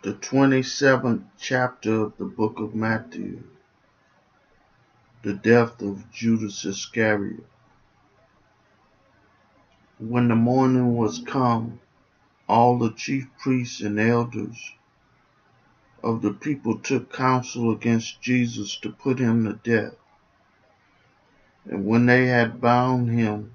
The 27th chapter of the book of Matthew, the death of Judas Iscariot. When the morning was come, all the chief priests and elders of the people took counsel against Jesus to put him to death. And when they had bound him,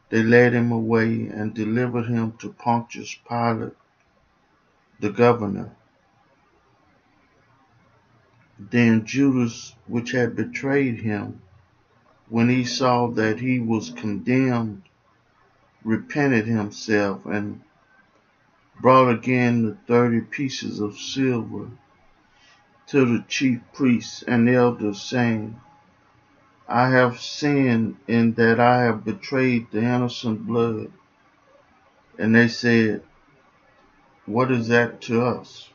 they led him away and delivered him to Pontius Pilate, the governor. Then Judas, which had betrayed him, when he saw that he was condemned, repented himself and brought again the 30 pieces of silver to the chief priests and elders, saying, I have sinned in that I have betrayed the innocent blood. And they said, What is that to us?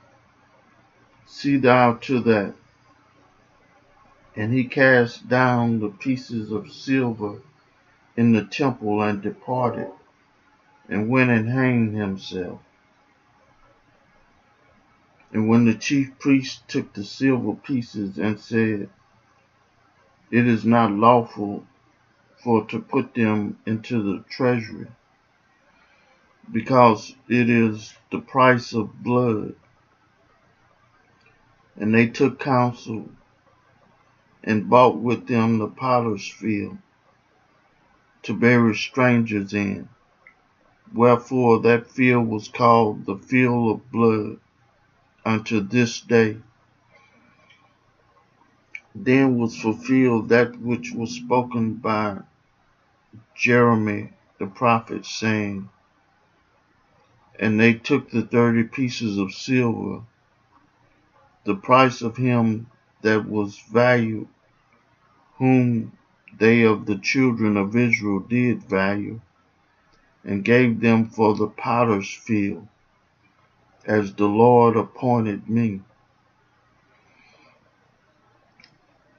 See thou to that. And he cast down the pieces of silver in the temple and departed, and went and hanged himself. And when the chief priests took the silver pieces and said, It is not lawful for to put them into the treasury, because it is the price of blood. And they took counsel and bought with them the potter's field to bury strangers in. Wherefore that field was called the field of blood unto this day. Then was fulfilled that which was spoken by Jeremy the prophet, saying, And they took the 30 pieces of silver, the price of him that was valued, whom they of the children of Israel did value, and gave them for the potter's field, as the Lord appointed me.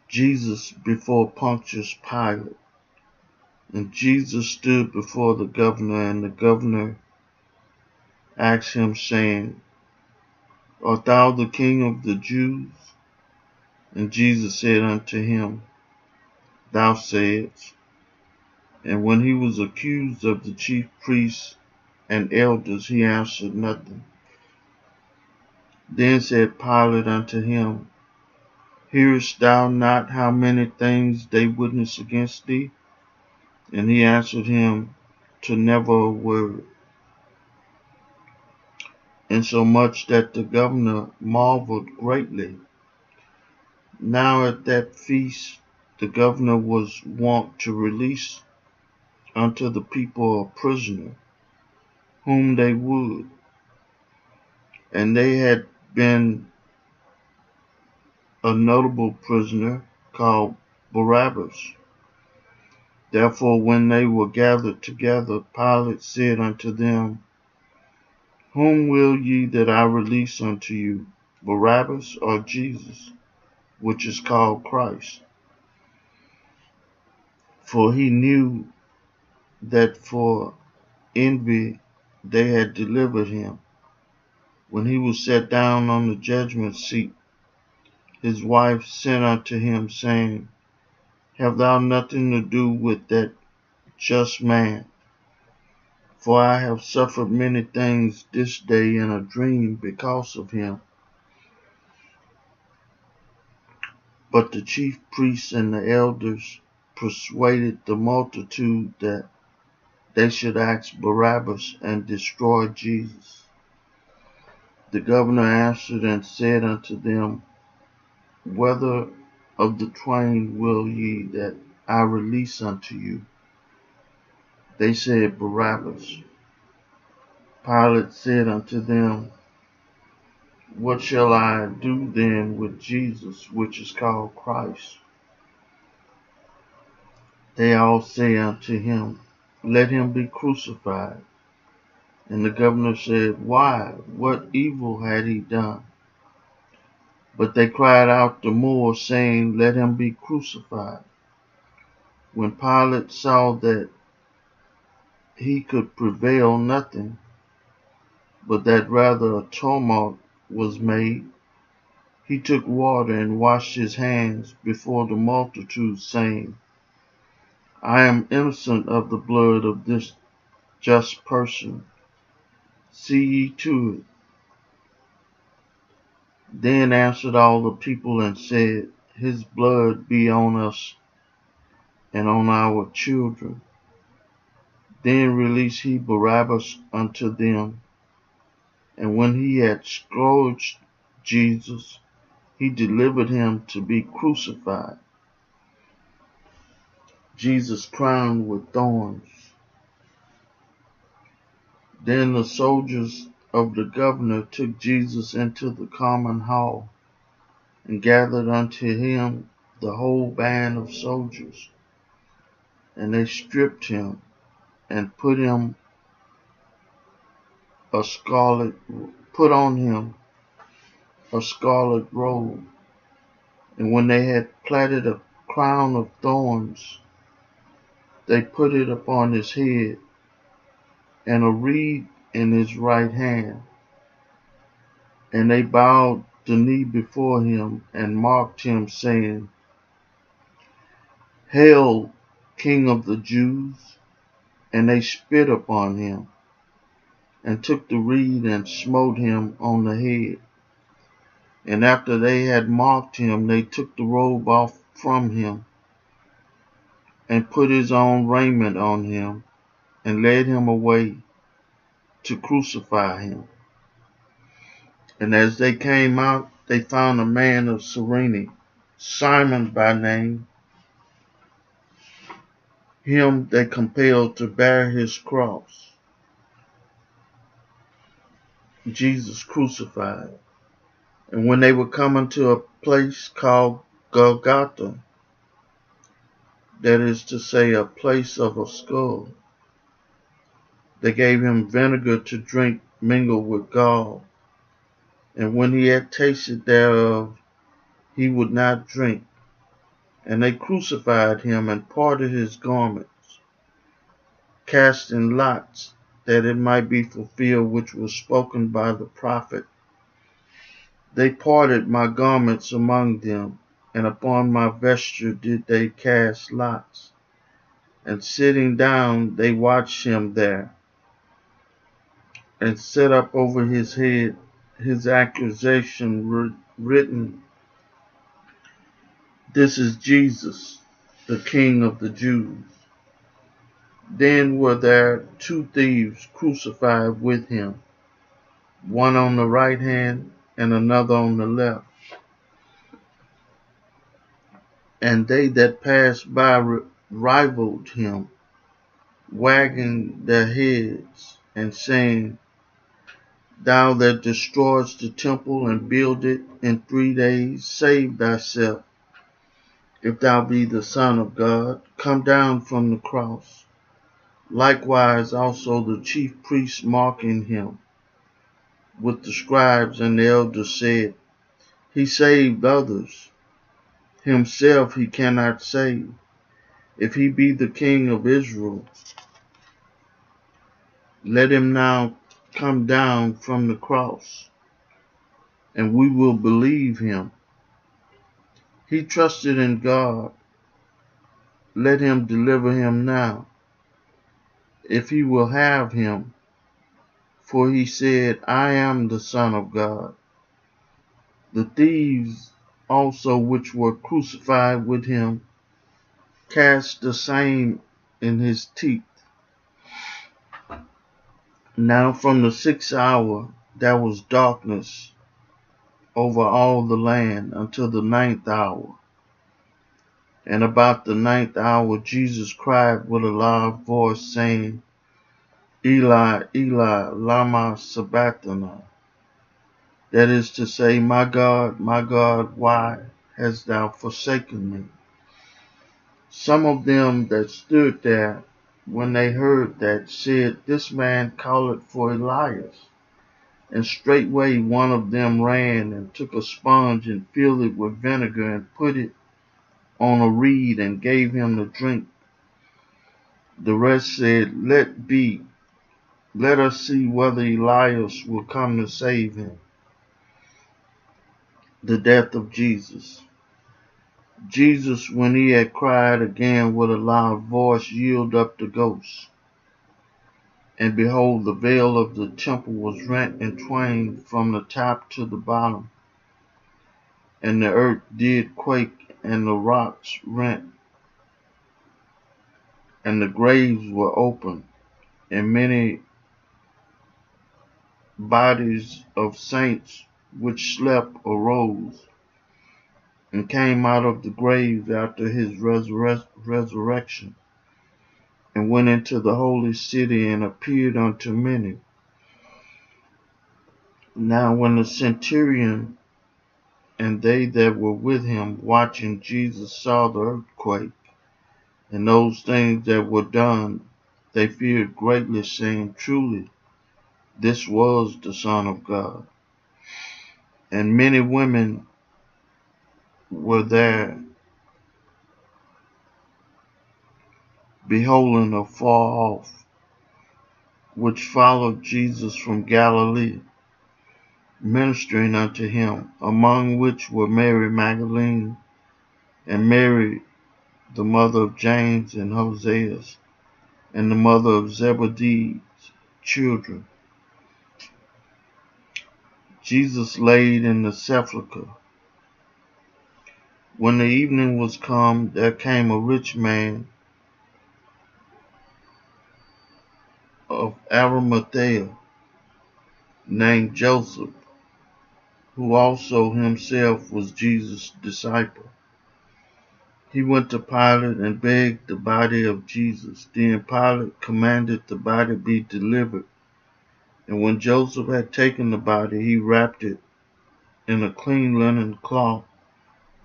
Jesus before Pontius Pilate. And Jesus stood before the governor, and the governor asked him, saying, Art thou the king of the Jews? And Jesus said unto him, Thou sayest. And when he was accused of the chief priests and elders, he answered nothing. Then said Pilate unto him, Hearest thou not how many things they witness against thee? And he answered him, To never a word. Insomuch that the governor marveled greatly. Now at that feast the governor was wont to release unto the people a prisoner, whom they would. And they had been a notable prisoner called Barabbas. Therefore when they were gathered together, Pilate said unto them, Whom will ye that I release unto you, Barabbas or Jesus, which is called Christ? For he knew that for envy they had delivered him. When he was set down on the judgment seat, his wife sent unto him, saying, Have thou nothing to do with that just man? For I have suffered many things this day in a dream because of him. But the chief priests and the elders persuaded the multitude that they should ask Barabbas and destroy Jesus. The governor answered and said unto them, Whether of the twain will ye that I release unto you? They said, Barabbas. Pilate said unto them, What shall I do then with Jesus, which is called Christ? They all say unto him, Let him be crucified. And the governor said, Why? What evil had he done? But they cried out the more, saying, Let him be crucified. When Pilate saw that he could prevail nothing, but that rather a tumult was made, he took water and washed his hands before the multitude, saying, I am innocent of the blood of this just person. See ye to it. Then answered all the people and said, His blood be on us and on our children. Then released he Barabbas unto them. And when he had scourged Jesus, he delivered him to be crucified. Jesus crowned with thorns. Then the soldiers of the governor took Jesus into the common hall, and gathered unto him the whole band of soldiers. And they stripped him, and put on him a scarlet robe. And when they had platted a crown of thorns, they put it upon his head, and a reed in his right hand. And they bowed the knee before him, and mocked him, saying, Hail, King of the Jews! And they spit upon him, and took the reed and smote him on the head. And after they had mocked him, they took the robe off from him, and put his own raiment on him, and led him away to crucify him. And as they came out, they found a man of Cyrene, Simon by name. Him they compelled to bear his cross. Jesus crucified. And when they were coming to a place called Golgotha, that is to say, a place of a skull, they gave him vinegar to drink mingled with gall. And when he had tasted thereof, he would not drink. And they crucified him, and parted his garments, casting lots, that it might be fulfilled which was spoken by the prophet. They parted my garments among them, and upon my vesture did they cast lots. And sitting down, they watched him there, and set up over his head his accusation written, This is Jesus, the King of the Jews. Then were there two thieves crucified with him, one on the right hand and another on the left. And they that passed by rivaled him, wagging their heads, and saying, Thou that destroyest the temple and build it in 3 days, save thyself. If thou be the Son of God, come down from the cross. Likewise also the chief priests mocking him with the scribes and the elders said, He saved others. Himself he cannot save. If he be the King of Israel, let him now come down from the cross, and we will believe him. He trusted in God. Let him deliver him now, if he will have him. For he said, I am the Son of God. The thieves also which were crucified with him cast the same in his teeth. Now from the 6th hour there was darkness over all the land until the 9th hour. And about the 9th hour Jesus cried with a loud voice, saying, Eli, Eli, lama sabachthani. That is to say, my God, why hast thou forsaken me? Some of them that stood there, when they heard that, said, This man calleth for Elias. And straightway one of them ran and took a sponge and filled it with vinegar and put it on a reed and gave him to drink. The rest said, Let be. Let us see whether Elias will come to save him. The death of Jesus. Jesus, when he had cried again with a loud voice, yielded up the ghost. And behold, the veil of the temple was rent in twain from the top to the bottom, and the earth did quake, and the rocks rent, and the graves were opened, and many bodies of saints which slept arose, and came out of the graves after his resurrection, and went into the holy city, and appeared unto many. Now when the centurion and they that were with him watching Jesus saw the earthquake, and those things that were done, they feared greatly, saying, Truly, this was the Son of God. And many women were there, beholding afar off, which followed Jesus from Galilee, ministering unto him, among which were Mary Magdalene, and Mary the mother of James and Joses, and the mother of Zebedee's children. Jesus laid in the sepulchre. When the evening was come, there came a rich man of Arimathea, named Joseph, who also himself was Jesus' disciple. He went to Pilate and begged the body of Jesus. Then Pilate commanded the body be delivered. And when Joseph had taken the body, he wrapped it in a clean linen cloth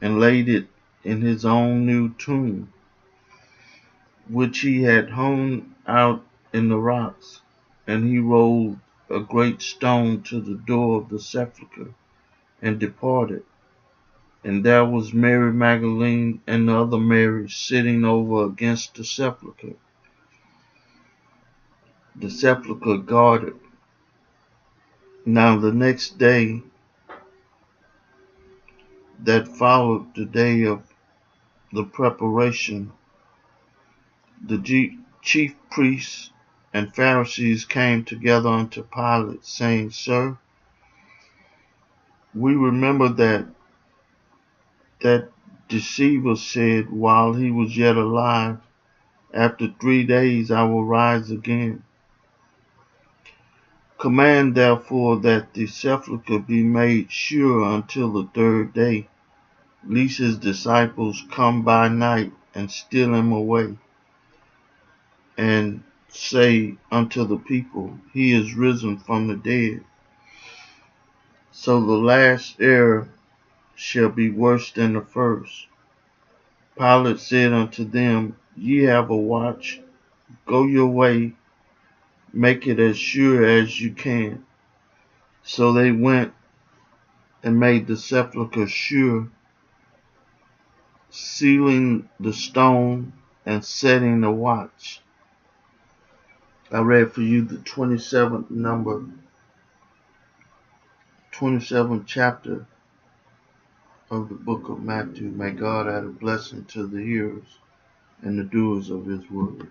and laid it in his own new tomb, which he had hewn out in the rocks. And he rolled a great stone to the door of the sepulchre and departed. And there was Mary Magdalene and the other Mary sitting over against the sepulchre guarded. Now the next day that followed the day of the preparation, the chief priests and Pharisees came together unto Pilate, saying, Sir, we remember that deceiver said while he was yet alive, After 3 days I will rise again. Command therefore that the sepulchre be made sure until the 3rd day, lest his disciples come by night and steal him away, and say unto the people, He is risen from the dead. So the last error shall be worse than the first. Pilate said unto them, Ye have a watch, go your way, make it as sure as you can. So they went and made the sepulchre sure, sealing the stone and setting the watch. I read for you the 27th chapter of the book of Matthew. May God add a blessing to the hearers and the doers of his word.